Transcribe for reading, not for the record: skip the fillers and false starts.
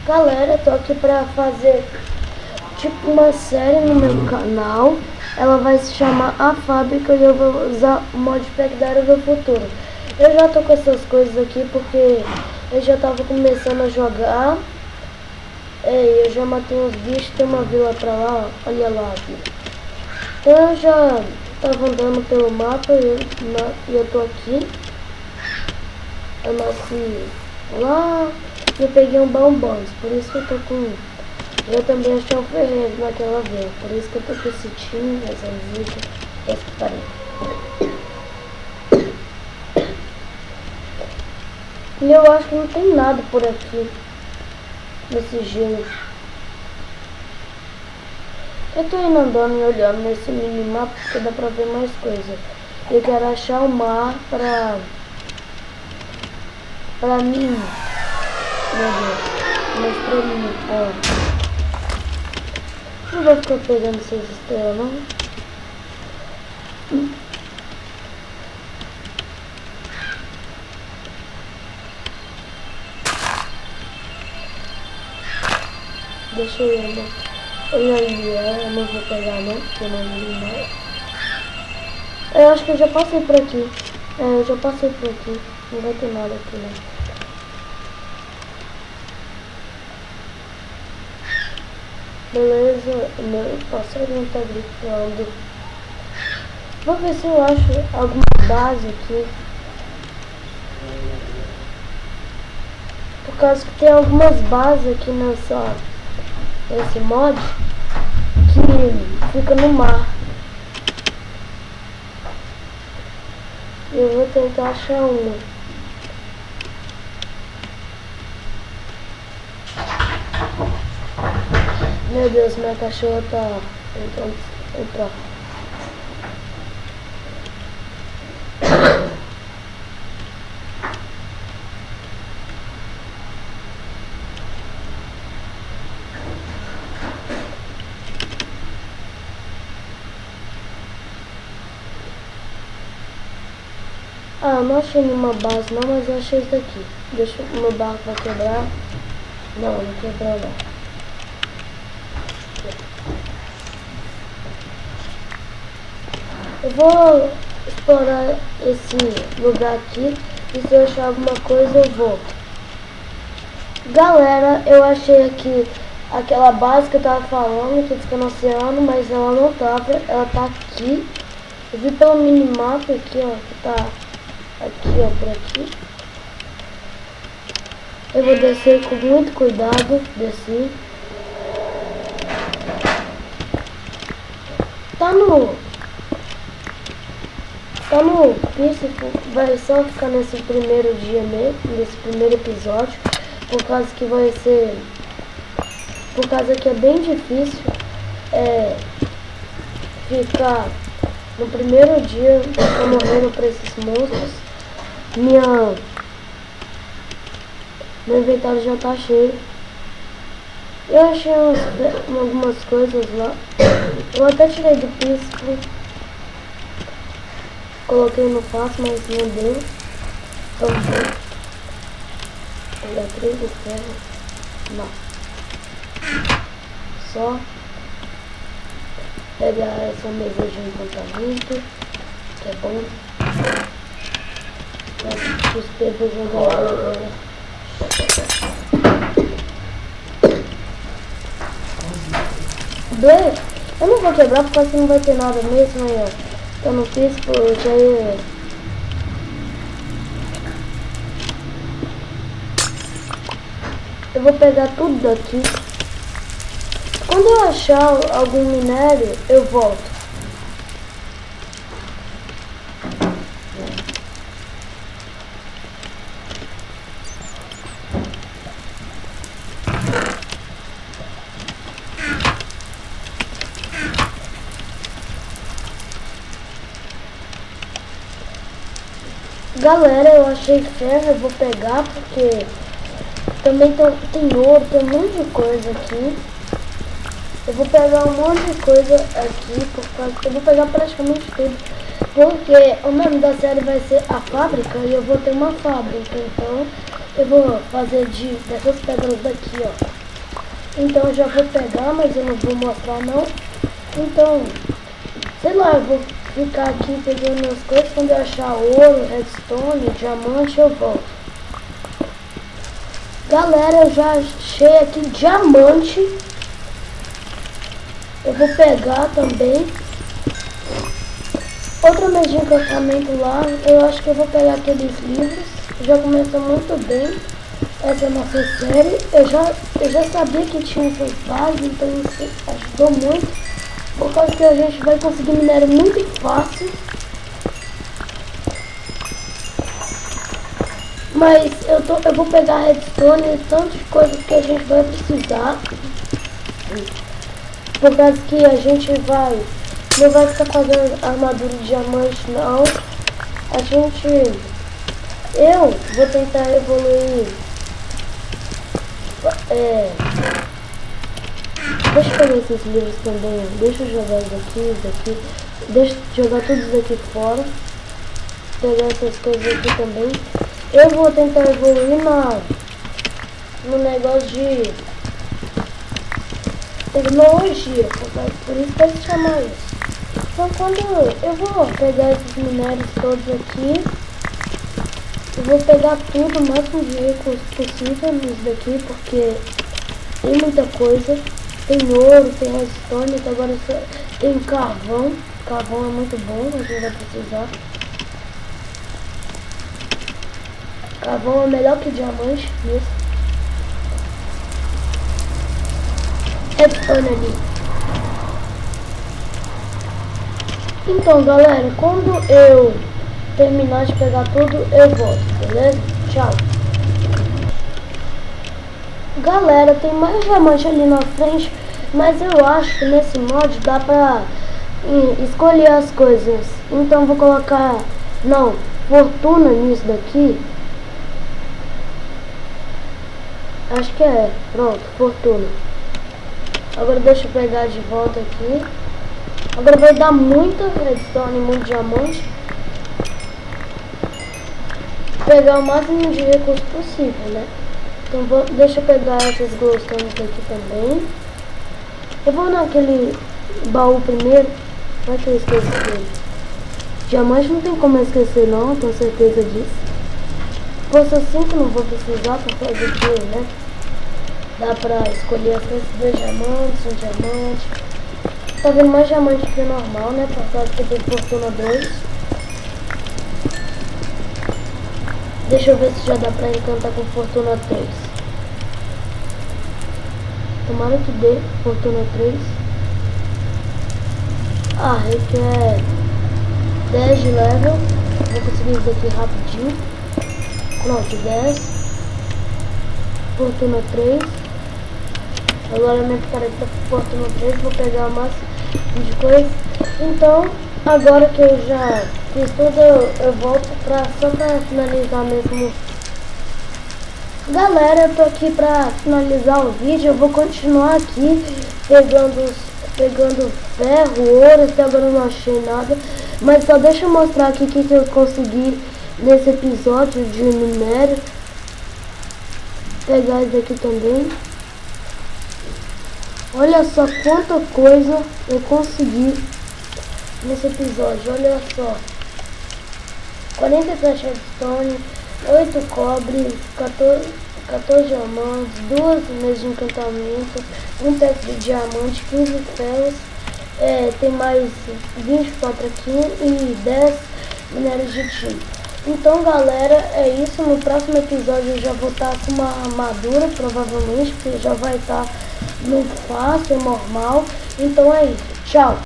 Galera, tô aqui pra fazer tipo uma série no meu canal. Ela vai se chamar A Fábrica e eu vou usar o modpack da Era do Futuro. Eu já tô com essas coisas aqui porque eu já tava começando a jogar. Eu já matei uns bichos, tem uma vila pra lá, ó. Olha lá a vila. Então eu já tava andando pelo mapa e eu tô aqui. Eu nasci lá e eu peguei um bombons, por isso que eu tô com... Eu também achei um ferreiro naquela vez, por isso que eu tô com esse time, essa música, esse parede. E eu acho que não tem nada por aqui, nesse gelo. Eu tô indo andando e olhando nesse minimapa porque dá pra ver mais coisa. Eu quero achar o mar pra mim. Meu Deus, uma estrelinha, ó. Não vou ficar pegando essas estrelas, não. Deixa eu ir, né? Olha ali, eu não vou pegar, não, porque eu não vi mais. Eu acho que eu já passei por aqui. Eu já passei por aqui. Não vai ter nada aqui, não. Beleza, meu passarinho tá gritando. Vou ver se eu acho alguma base aqui. Por causa que tem algumas bases aqui nesse mod que fica no mar. Eu vou tentar achar uma. Meu Deus, minha cachorra tá tentando entrar. Ah, eu não achei nenhuma base não, mas eu achei isso daqui. Deixa o meu barco vai quebrar. Não quebrou não. Eu vou explorar esse lugar aqui e se eu achar alguma coisa eu volto. Galera, eu achei aqui aquela base que eu tava falando, que fica no oceano, mas ela não tava, ela tá aqui. Eu vi pelo minimapa aqui, ó, que tá aqui, ó, por aqui. Eu vou descer com muito cuidado, desci. Tá no príncipe, vai só ficar nesse primeiro dia mesmo, nesse primeiro episódio, por causa que é bem difícil ficar no primeiro dia, eu tô morrendo pra esses monstros. Meu inventário já tá cheio. Eu achei algumas coisas lá. Eu até tirei do príncipe. Coloquei no fácil, mas não deu. Então, eletriz, ferro. Não. Só pegar essa mesa de encantamento, que é bom. XP vou jogar agora. Black, eu não vou quebrar porque não vai ter nada mesmo aí, ó. Eu não fiz porque eu vou pegar tudo daqui. Quando eu achar algum minério, eu volto. Galera, eu achei ferro, eu vou pegar porque também tem ouro, tem um monte de coisa aqui. Eu vou pegar um monte de coisa aqui, eu vou pegar praticamente tudo. Porque o nome da série vai ser A Fábrica e eu vou ter uma fábrica, então Eu vou fazer dessas pedras daqui, ó. Então eu já vou pegar, mas eu não vou mostrar não. Então, sei lá, eu vou ficar aqui pegando as coisas. Quando eu achar ouro, redstone, diamante, eu volto. Galera, eu já achei aqui diamante. Eu vou pegar também. Outra mesa de encantamento lá. Eu acho que eu vou pegar aqueles livros. Já começou muito bem essa nossa série. Eu já sabia que tinha essas bases, então isso ajudou muito. Por causa que a gente vai conseguir minério muito fácil. Mas eu vou pegar redstone e tantas coisas que a gente vai precisar. Por causa que a gente não vai ficar fazendo armadura de diamante não. Eu vou tentar evoluir. Deixa eu pegar esses livros também. Deixa eu jogar isso daqui. Deixa eu jogar tudo isso daqui fora. Pegar essas coisas aqui também. Eu vou tentar evoluir no negócio de tecnologia, por isso que se chama isso. Então quando eu vou pegar esses minérios todos aqui, eu vou pegar tudo, o máximo de recursos possível nisso daqui, porque tem muita coisa. Tem ouro, tem redstone, agora tem carvão. Carvão é muito bom, a gente vai precisar. Carvão é melhor que diamante, isso. Redstone ali. Então galera, quando eu terminar de pegar tudo, eu volto, beleza? Tchau. Galera, tem mais diamante ali na frente, mas eu acho que nesse mod dá pra escolher as coisas. Então vou colocar, fortuna nisso daqui. Acho que pronto, fortuna. Agora deixa eu pegar de volta aqui. Agora vai dar muita redstone, muito diamante. Pegar o máximo de recursos possível, né? Então deixa eu pegar essas glowstones aqui também. Eu vou naquele baú primeiro. Vai que eu esqueci dele. Diamante não tem como eu esquecer não, tenho certeza disso. Força 5 não vou precisar por causa que, né? Dá pra escolher as coisas, 2 diamantes, 1 diamante. Tá vendo mais diamante que o normal, né? Por causa que tem fortuna 2. Deixa eu ver se já dá pra encantar com fortuna 3. Tomara que dê fortuna 3. Requer 10 de level. Vou conseguir isso aqui rapidinho. Pronto, 10. Fortuna 3. Agora minha picareta tá com fortuna 3. Vou pegar o máximo de coisa. Então, agora que eu já fiz tudo, eu volto só pra finalizar mesmo. Galera, eu tô aqui pra finalizar o vídeo. Eu vou continuar aqui pegando ferro, ouro. Até agora eu não achei nada. Mas só deixa eu mostrar aqui o que eu consegui nesse episódio de minério. Pegar isso aqui também. Olha só quanta coisa eu consegui nesse episódio. Olha só. 47 redstone, 8 cobre, 14 diamantes, 2 mesas de encantamento, 1 teste de diamante, 15 ferros, tem mais 24 aqui e 10 minérios de tinta. Então galera, é isso. No próximo episódio eu já vou estar com uma armadura, provavelmente, porque já vai estar no fácil, normal. Então é isso, tchau!